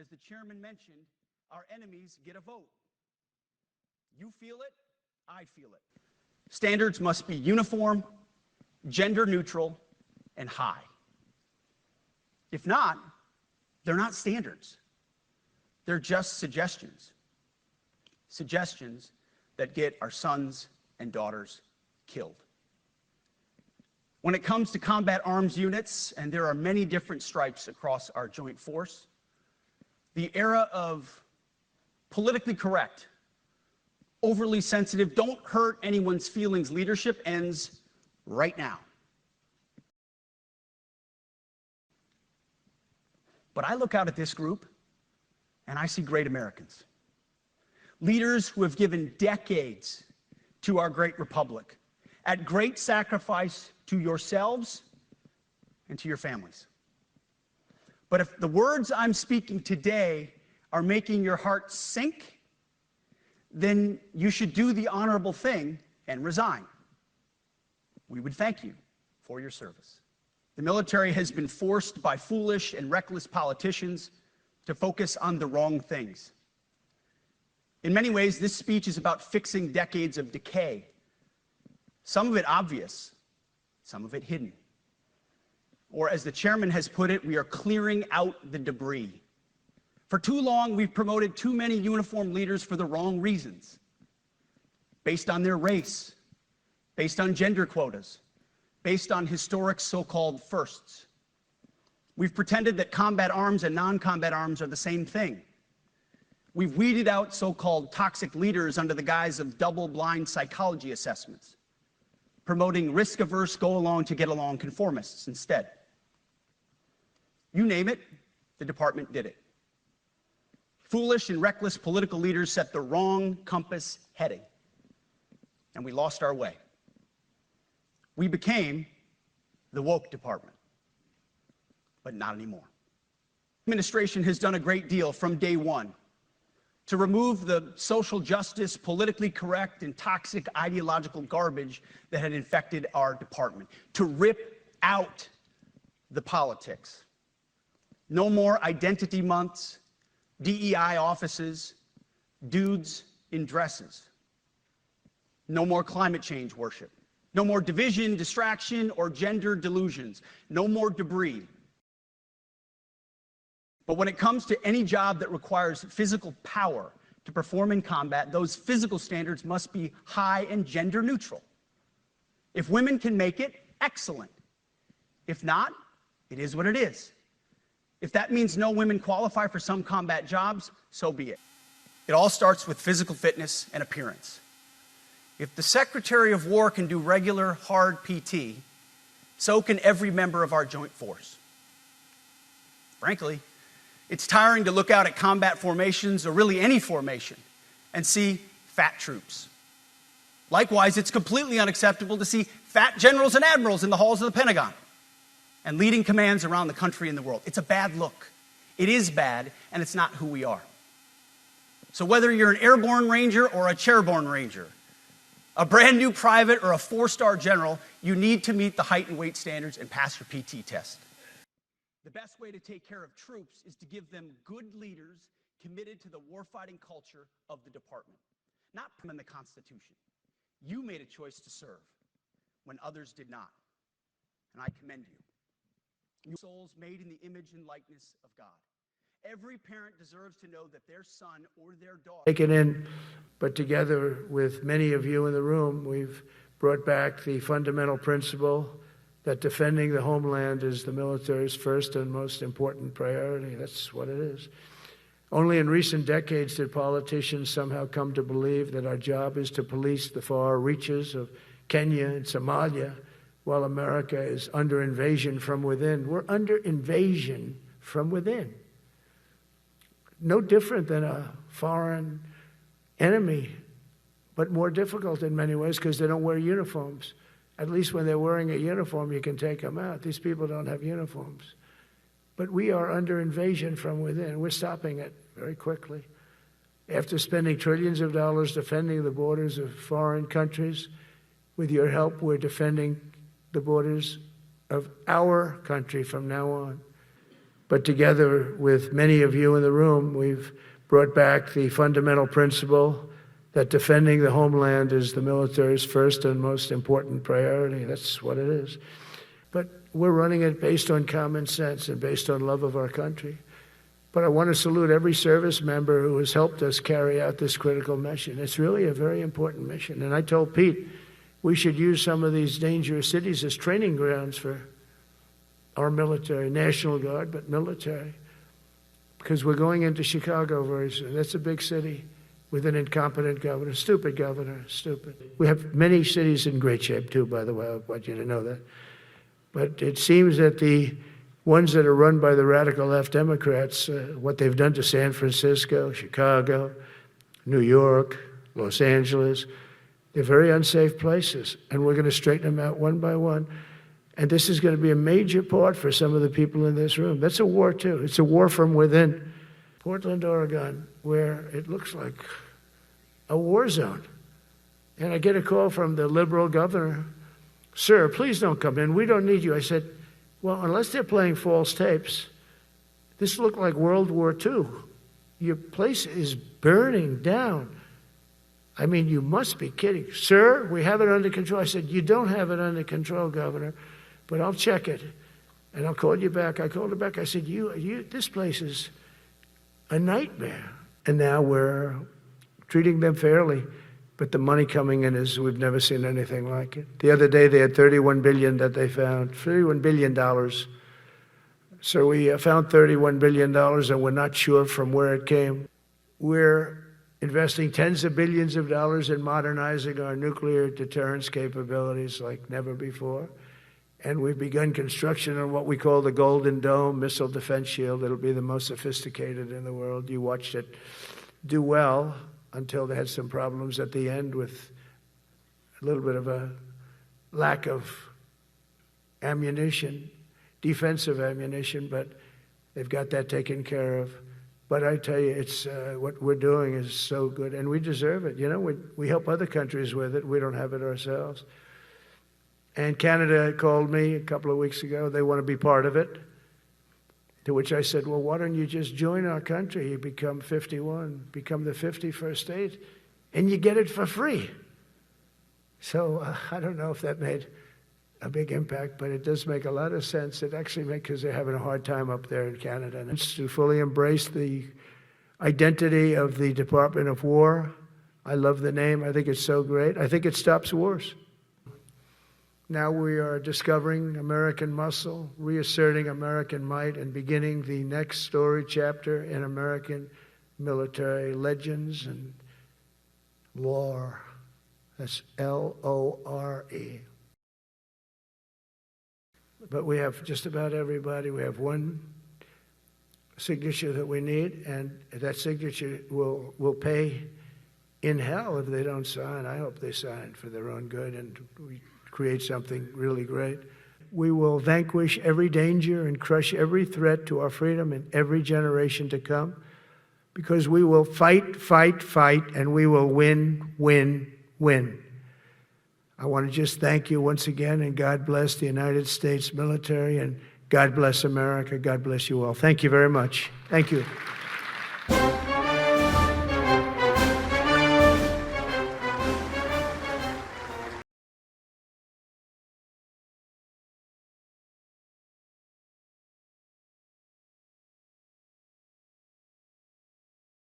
as the chairman mentioned, our enemies get a vote. You feel it, I feel it. Standards must be uniform, gender neutral, and high. If not, they're not standards. They're just suggestions. Suggestions that get our sons and daughters killed. When it comes to combat arms units, and there are many different stripes across our joint force, the era of politically correct, overly sensitive, don't hurt anyone's feelings leadership ends right now. But I look out at this group and I see great Americans. Leaders who have given decades to our great republic at great sacrifice to yourselves and to your families. But if the words I'm speaking today are making your heart sink, then you should do the honorable thing and resign. We would thank you for your service. The military has been forced by foolish and reckless politicians to focus on the wrong things. In many ways, this speech is about fixing decades of decay. Some of it obvious, some of it hidden. Or as the chairman has put it, we are clearing out the debris. For too long, we've promoted too many uniformed leaders for the wrong reasons, based on their race, based on gender quotas, based on historic so-called firsts. We've pretended that combat arms and non-combat arms are the same thing. We've weeded out so-called toxic leaders under the guise of double-blind psychology assessments, promoting risk-averse, go-along-to-get-along conformists instead. You name it, the department did it. Foolish and reckless political leaders set the wrong compass heading, and we lost our way. We became the woke department, but not anymore. The administration has done a great deal from day one to remove the social justice, politically correct, and toxic ideological garbage that had infected our department, to rip out the politics. No more identity months, DEI offices, dudes in dresses. No more climate change worship. No more division, distraction, or gender delusions. No more debris. But when it comes to any job that requires physical power to perform in combat, those physical standards must be high and gender neutral. If women can make it, excellent. If not, it is what it is. If that means no women qualify for some combat jobs, so be it. It all starts with physical fitness and appearance. If the Secretary of War can do regular, hard PT, so can every member of our joint force. Frankly, it's tiring to look out at combat formations, or really any formation, and see fat troops. Likewise, it's completely unacceptable to see fat generals and admirals in the halls of the Pentagon and leading commands around the country and the world. It's a bad look. It is bad, and it's not who we are. So whether you're an airborne ranger or a chairborne ranger, a brand new private or a 4-star general, you need to meet the height and weight standards and pass your PT test. The best way to take care of troops is to give them good leaders committed to the warfighting culture of the department, not in the Constitution. You made a choice to serve when others did not, and I commend you. You souls made in the image and likeness of God. Every parent deserves to know that their son or their daughter... Taken in, but together with many of you in the room, we've brought back the fundamental principle that defending the homeland is the military's first and most important priority. That's what it is. Only in recent decades did politicians somehow come to believe that our job is to police the far reaches of Kenya and Somalia, while America is under invasion from within. We're under invasion from within. No different than a foreign enemy, but more difficult in many ways because they don't wear uniforms. At least when they're wearing a uniform, you can take them out. These people don't have uniforms. But we are under invasion from within. We're stopping it very quickly. After spending trillions of dollars defending the borders of foreign countries, with your help, we're defending the borders of our country from now on. But together with many of you in the room, we've brought back the fundamental principle that defending the homeland is the military's first and most important priority. That's what it is. But we're running it based on common sense and based on love of our country. But I want to salute every service member who has helped us carry out this critical mission. It's really a very important mission. And I told Pete we should use some of these dangerous cities as training grounds for our military, National Guard, but military. Because we're going into Chicago very soon. That's a big city with an incompetent governor, stupid governor, stupid. We have many cities in great shape too, by the way. I want you to know that. But it seems that the ones that are run by the radical left Democrats, what they've done to San Francisco, Chicago, New York, Los Angeles, they're very unsafe places. And we're going to straighten them out one by one. And this is going to be a major part for some of the people in this room. That's a war too. It's a war from within. Portland, Oregon, where it looks like a war zone. And I get a call from the liberal governor, "Sir, please don't come in. We don't need you." I said, well, unless they're playing false tapes, this looked like World War II. Your place is burning down. I mean, you must be kidding. "Sir, we have it under control." I said, "You don't have it under control, Governor, but I'll check it, and I'll call you back." I called her back. I said, this place is a nightmare. And now we're treating them fairly, but the money coming in is, we've never seen anything like it. The other day, they had $31 billion that they found, $31 billion. So we found $31 billion, and we're not sure from where it came. We're investing tens of billions of dollars in modernizing our nuclear deterrence capabilities like never before. And we've begun construction on what we call the Golden Dome missile defense shield. It'll be the most sophisticated in the world. You watched it do well until they had some problems at the end with a little bit of a lack of ammunition, defensive ammunition, but they've got that taken care of. But I tell you, it's what we're doing is so good, and we deserve it. You know, we help other countries with it. We don't have it ourselves. And Canada called me a couple of weeks ago. They want to be part of it. To which I said, well, why don't you just join our country? You become 51, become the 51st state, and you get it for free. So I don't know if that made a big impact, but it does make a lot of sense. It actually makes, because they're having a hard time up there in Canada. And it's to fully embrace the identity of the Department of War. I love the name. I think it's so great. I think it stops wars. Now we are discovering American muscle, reasserting American might, and beginning the next story chapter in American military legends and lore. That's L-O-R-E. But we have just about everybody. We have one signature that we need, and that signature will pay in hell if they don't sign. I hope they sign for their own good, and we create something really great. We will vanquish every danger and crush every threat to our freedom in every generation to come, because we will fight, fight, fight, and we will win, win, win. I want to just thank you once again, and God bless the United States military, and God bless America. God bless you all. Thank you very much. Thank you.